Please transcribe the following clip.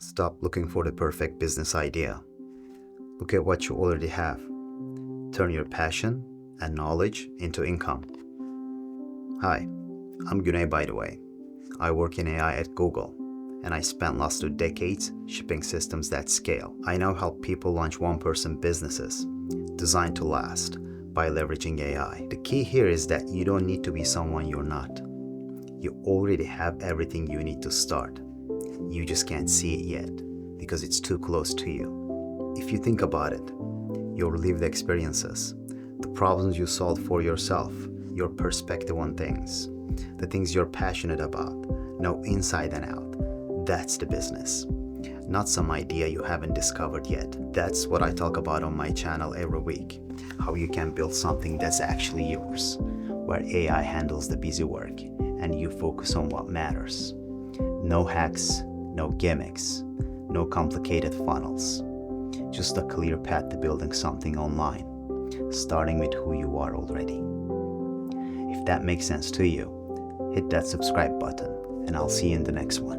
Stop looking for the perfect business idea. Look at what you already have. Turn your passion and knowledge into income. Hi, I'm Güney, by the way. I work in AI at Google, and I spent last 2 decades shipping systems that scale. I now help people launch one-person businesses designed to last by leveraging AI. The key here is that you don't need to be someone you're not. You already have everything you need to start. You just can't see it yet because it's too close to you. If you think about it, your lived experiences, the problems you solve for yourself, your perspective on things, the things you're passionate about, know inside and out, that's the business. Not some idea you haven't discovered yet. That's what I talk about on my channel every week. How you can build something that's actually yours, where AI handles the busy work and you focus on what matters. No hacks, no gimmicks, no complicated funnels. Just a clear path to building something online, starting with who you are already. If that makes sense to you, hit that subscribe button and I'll see you in the next one.